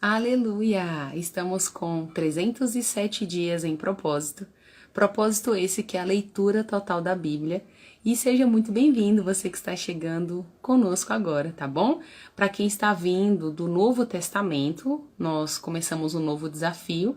Aleluia! Estamos com 307 dias em propósito. Propósito esse que é a leitura total da Bíblia. E seja muito bem-vindo você que está chegando conosco agora, tá bom? Para quem está vindo do Novo Testamento, nós começamos um novo desafio,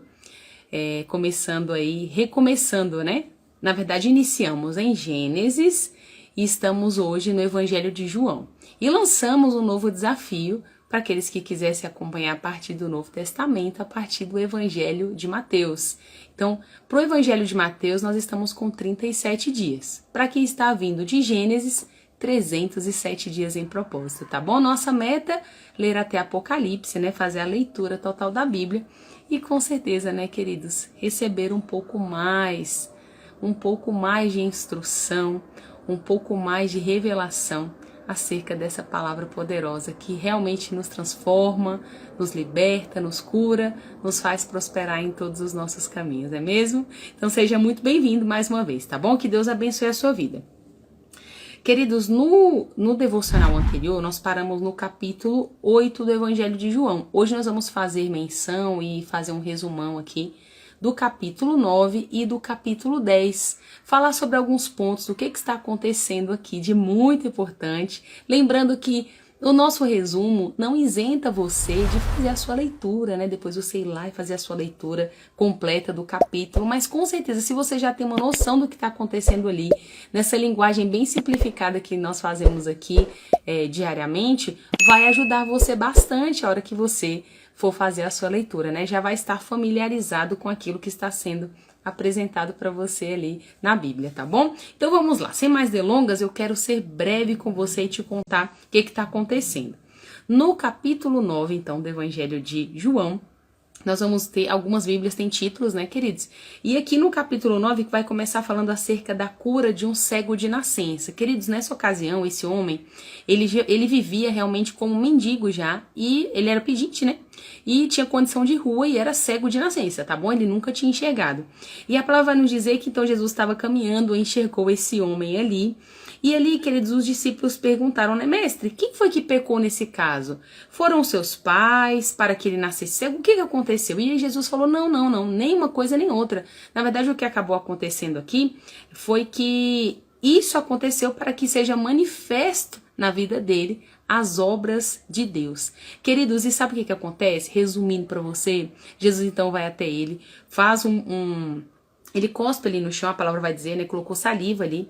recomeçando, né? Na verdade, iniciamos em Gênesis e estamos hoje no Evangelho de João. E lançamos um novo desafio para aqueles que quisessem acompanhar a partir do Novo Testamento, a partir do Evangelho de Mateus. Então, para o Evangelho de Mateus, nós estamos com 37 dias. Para quem está vindo de Gênesis, 307 dias em propósito, tá bom? Nossa meta é ler até Apocalipse, né? Fazer a leitura total da Bíblia e com certeza, né, queridos, receber um pouco mais de instrução, um pouco mais de revelação acerca dessa palavra poderosa que realmente nos transforma, nos liberta, nos cura, nos faz prosperar em todos os nossos caminhos, não é mesmo? Então seja muito bem-vindo mais uma vez, tá bom? Que Deus abençoe a sua vida. Queridos, no devocional anterior, nós paramos no capítulo 8 do Evangelho de João. Hoje nós vamos fazer menção e fazer um resumão aqui do capítulo 9 e do capítulo 10. Falar sobre alguns pontos do que está acontecendo aqui de muito importante. Lembrando que o nosso resumo não isenta você de fazer a sua leitura, né? Depois você ir lá e fazer a sua leitura completa do capítulo. Mas com certeza, se você já tem uma noção do que está acontecendo ali, nessa linguagem bem simplificada que nós fazemos aqui diariamente, vai ajudar você bastante a hora que você for fazer a sua leitura, né? Já vai estar familiarizado com aquilo que está sendo apresentado para você ali na Bíblia, tá bom? Então vamos lá, sem mais delongas, eu quero ser breve com você e te contar o que está acontecendo. No capítulo 9, então, do Evangelho de João, nós vamos ter, algumas Bíblias têm títulos, né, queridos? E aqui no capítulo 9 vai começar falando acerca da cura de um cego de nascença. Queridos, nessa ocasião, esse homem, ele vivia realmente como um mendigo já, e ele era pedinte, né? E tinha condição de rua e era cego de nascença, tá bom? Ele nunca tinha enxergado. E a palavra vai nos dizer que então Jesus estava caminhando e enxergou esse homem ali. E ali, queridos, os discípulos perguntaram, né, mestre, quem foi que pecou nesse caso? Foram seus pais para que ele nascesse cego? O que aconteceu? E aí Jesus falou, não, nem uma coisa nem outra. Na verdade, o que acabou acontecendo aqui foi que isso aconteceu para que seja manifesto na vida dele as obras de Deus. Queridos, e sabe o que acontece? Resumindo para você, Jesus então vai até ele, faz ele cospe ali no chão, a palavra vai dizer, né, colocou saliva ali,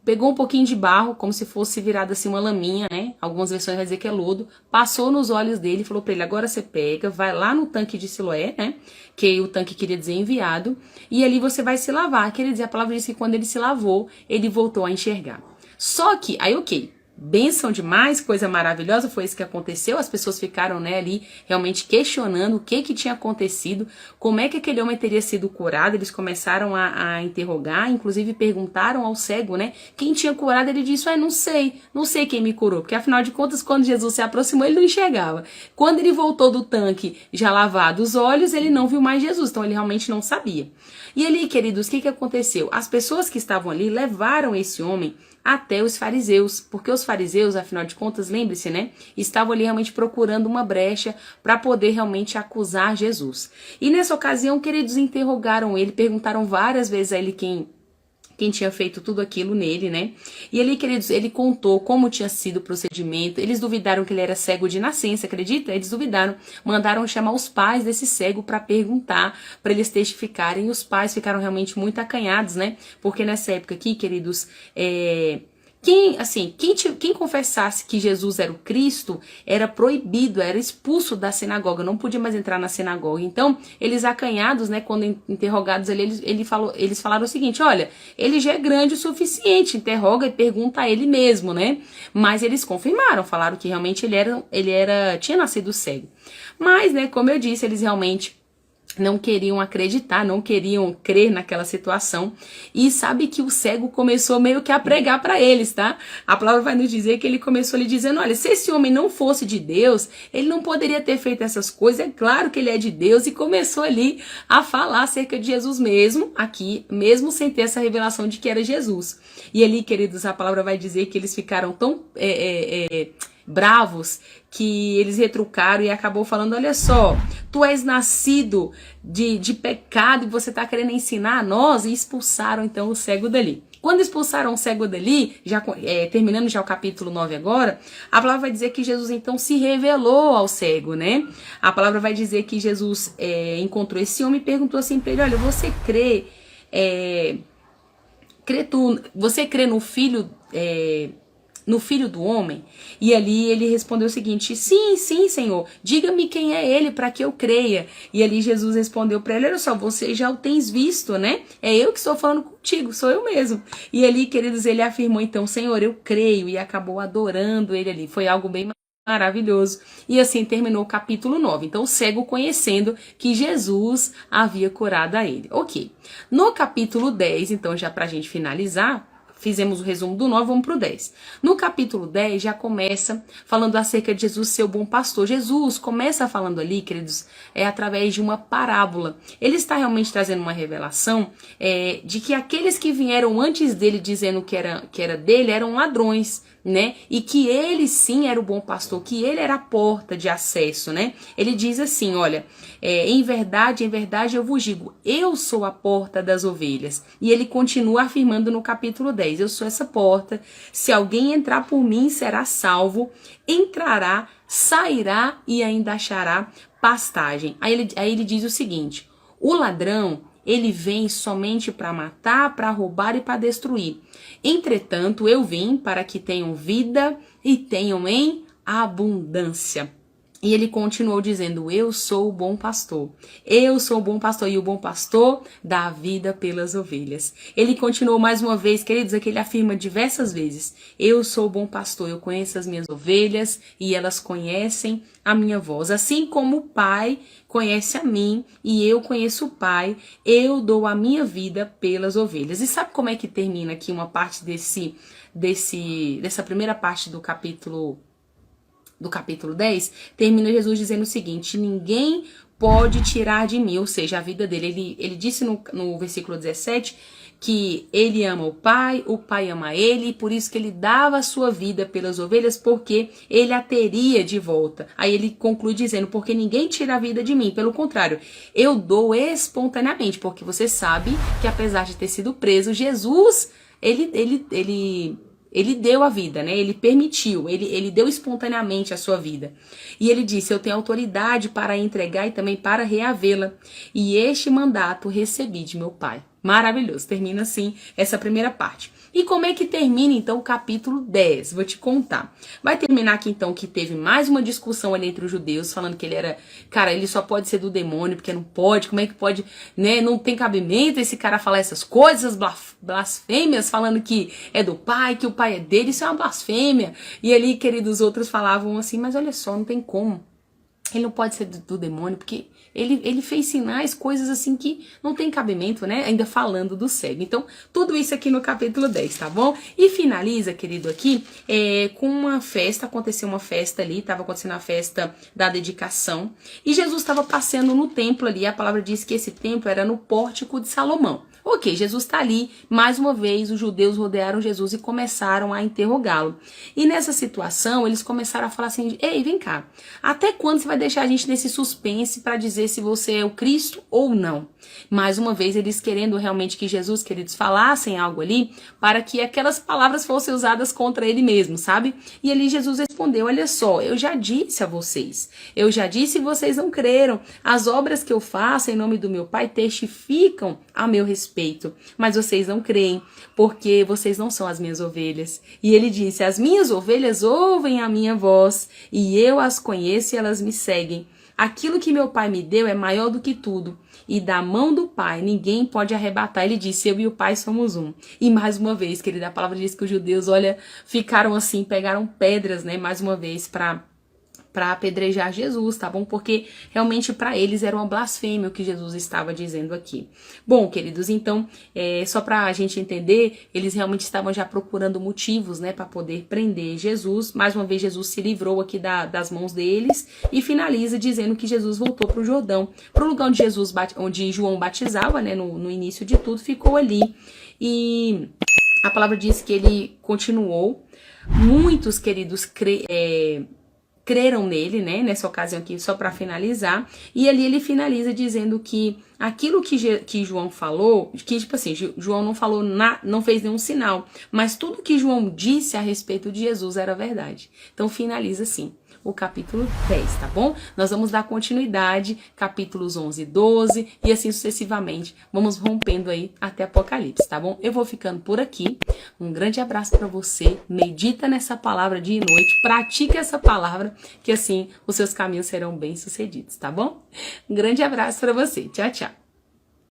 pegou um pouquinho de barro, como se fosse virado assim uma laminha, né? Algumas versões vai dizer que é lodo. Passou nos olhos dele e falou para ele, agora você pega, vai lá no tanque de Siloé, né? Que o tanque queria dizer enviado. E ali você vai se lavar. Quer dizer, a palavra diz que quando ele se lavou, ele voltou a enxergar. Só que, aí ok, bênção demais, coisa maravilhosa, foi isso que aconteceu, as pessoas ficaram, né, ali realmente questionando o que tinha acontecido, como é que aquele homem teria sido curado, eles começaram a interrogar, inclusive perguntaram ao cego, né, quem tinha curado, ele disse, não sei quem me curou, porque afinal de contas, quando Jesus se aproximou, ele não enxergava, quando ele voltou do tanque, já lavado os olhos, ele não viu mais Jesus, então ele realmente não sabia. E ali, queridos, o que aconteceu? As pessoas que estavam ali levaram esse homem até os fariseus, porque os fariseus, afinal de contas, lembre-se, né, estavam ali realmente procurando uma brecha para poder realmente acusar Jesus. E nessa ocasião, queridos, interrogaram ele, perguntaram várias vezes a ele quem tinha feito tudo aquilo nele, né? E ali, queridos, ele contou como tinha sido o procedimento. Eles duvidaram que ele era cego de nascença, acredita? Eles duvidaram. Mandaram chamar os pais desse cego para perguntar, para eles testificarem. E os pais ficaram realmente muito acanhados, né? Porque nessa época aqui, queridos, quem confessasse que Jesus era o Cristo era proibido, era expulso da sinagoga, não podia mais entrar na sinagoga. Então, eles acanhados, né, quando interrogados ali, eles falaram o seguinte, olha, ele já é grande o suficiente, interroga e pergunta a ele mesmo, né? Mas eles confirmaram, falaram que realmente tinha nascido cego. Mas, né, como eu disse, eles realmente não queriam acreditar, não queriam crer naquela situação. E sabe que o cego começou meio que a pregar para eles, tá? A palavra vai nos dizer que ele começou ali dizendo, olha, se esse homem não fosse de Deus, ele não poderia ter feito essas coisas, é claro que ele é de Deus, e começou ali a falar acerca de Jesus mesmo, aqui, mesmo sem ter essa revelação de que era Jesus. E ali, queridos, a palavra vai dizer que eles ficaram tão bravos que eles retrucaram e acabou falando, olha só, tu és nascido de pecado e você está querendo ensinar a nós, e expulsaram então o cego dali. Quando expulsaram o cego dali, terminando já o capítulo 9 agora, a palavra vai dizer que Jesus então se revelou ao cego, né? A palavra vai dizer que Jesus encontrou esse homem e perguntou assim para ele, olha, você crê no filho do homem? E ali ele respondeu o seguinte, sim, Senhor, diga-me quem é ele para que eu creia. E ali Jesus respondeu para ele, olha só, você já o tens visto, né? É eu que estou falando contigo, sou eu mesmo. E ali, queridos, ele afirmou então, Senhor, eu creio, e acabou adorando ele ali. Foi algo bem maravilhoso. E assim terminou o capítulo 9. Então o cego conhecendo que Jesus havia curado a ele. Ok. No capítulo 10, então já pra gente finalizar, fizemos o resumo do 9, vamos pro 10. No capítulo 10 já começa falando acerca de Jesus ser o bom pastor. Jesus começa falando ali, queridos, através de uma parábola. Ele está realmente trazendo uma revelação de que aqueles que vieram antes dele dizendo que era dele eram ladrões, né? E que ele sim era o bom pastor, que ele era a porta de acesso, né? Ele diz assim, olha, em verdade eu vos digo, eu sou a porta das ovelhas. E ele continua afirmando no capítulo 10, eu sou essa porta, se alguém entrar por mim será salvo, entrará, sairá e ainda achará pastagem. Aí ele diz o seguinte, o ladrão, ele vem somente para matar, para roubar e para destruir. Entretanto, eu vim para que tenham vida e tenham em abundância. E ele continuou dizendo, eu sou o bom pastor. Eu sou o bom pastor e o bom pastor dá a vida pelas ovelhas. Ele continuou mais uma vez, queridos, aqui ele afirma diversas vezes, eu sou o bom pastor, eu conheço as minhas ovelhas e elas conhecem a minha voz. Assim como o Pai conhece a mim e eu conheço o Pai, eu dou a minha vida pelas ovelhas. E sabe como é que termina aqui uma parte dessa primeira parte do capítulo 10, termina Jesus dizendo o seguinte, ninguém pode tirar de mim, ou seja, a vida dele. Ele disse no versículo 17 que ele ama o Pai ama ele, e por isso que ele dava a sua vida pelas ovelhas, porque ele a teria de volta. Aí ele conclui dizendo, porque ninguém tira a vida de mim, pelo contrário, eu dou espontaneamente, porque você sabe que apesar de ter sido preso, Jesus, ele deu a vida, né? Ele permitiu, ele deu espontaneamente a sua vida. E ele disse, eu tenho autoridade para entregar e também para reavê-la. E este mandato recebi de meu Pai. Maravilhoso, termina assim essa primeira parte. E como é que termina então o capítulo 10? Vou te contar. Vai terminar aqui então que teve mais uma discussão ali entre os judeus, falando que ele só pode ser do demônio, porque não pode, como é que pode, né? Não tem cabimento esse cara falar essas coisas, blasfêmias, falando que é do Pai, que o Pai é dele, isso é uma blasfêmia. E ali, queridos, outros falavam assim, mas olha só, não tem como. Ele não pode ser do demônio, porque ele fez sinais, coisas assim que não tem cabimento, né? Ainda falando do cego. Então, tudo isso aqui no capítulo 10, tá bom? E finaliza, querido, aqui com uma festa. Aconteceu uma festa ali, estava acontecendo a festa da dedicação. E Jesus estava passeando no templo ali. A palavra diz que esse templo era no pórtico de Salomão. Ok, Jesus está ali, mais uma vez os judeus rodearam Jesus e começaram a interrogá-lo. E nessa situação, eles começaram a falar assim, ei, vem cá, até quando você vai deixar a gente nesse suspense para dizer se você é o Cristo ou não? Mais uma vez, eles querendo realmente que Jesus, queridos, falassem algo ali, para que aquelas palavras fossem usadas contra ele mesmo, sabe? E ali Jesus respondeu, olha só, eu já disse a vocês, eu já disse e vocês não creram, as obras que eu faço em nome do meu Pai testificam a meu respeito, mas vocês não creem, porque vocês não são as minhas ovelhas. E ele disse, as minhas ovelhas ouvem a minha voz, e eu as conheço e elas me seguem. Aquilo que meu Pai me deu é maior do que tudo, e da mão do Pai ninguém pode arrebatar. Ele disse, eu e o Pai somos um. E mais uma vez, querida, a palavra diz que os judeus, olha, ficaram assim, pegaram pedras, né, mais uma vez, para apedrejar Jesus, tá bom? Porque realmente para eles era uma blasfêmia o que Jesus estava dizendo aqui. Bom, queridos, então, só para a gente entender, eles realmente estavam já procurando motivos, né, para poder prender Jesus. Mais uma vez, Jesus se livrou aqui das mãos deles e finaliza dizendo que Jesus voltou para o Jordão, para o lugar onde João batizava, né, no início de tudo, ficou ali. E a palavra diz que ele continuou Muitos, queridos, creram nele, né, nessa ocasião aqui, só para finalizar, e ali ele finaliza dizendo que aquilo que João falou, que tipo assim, João não falou, não fez nenhum sinal, mas tudo que João disse a respeito de Jesus era verdade. Então finaliza assim o capítulo 10, tá bom? Nós vamos dar continuidade, capítulos 11 e 12, e assim sucessivamente, vamos rompendo aí até Apocalipse, tá bom? Eu vou ficando por aqui, um grande abraço para você, medita nessa palavra dia e noite, pratica essa palavra, que assim os seus caminhos serão bem sucedidos, tá bom? Um grande abraço para você, tchau, tchau.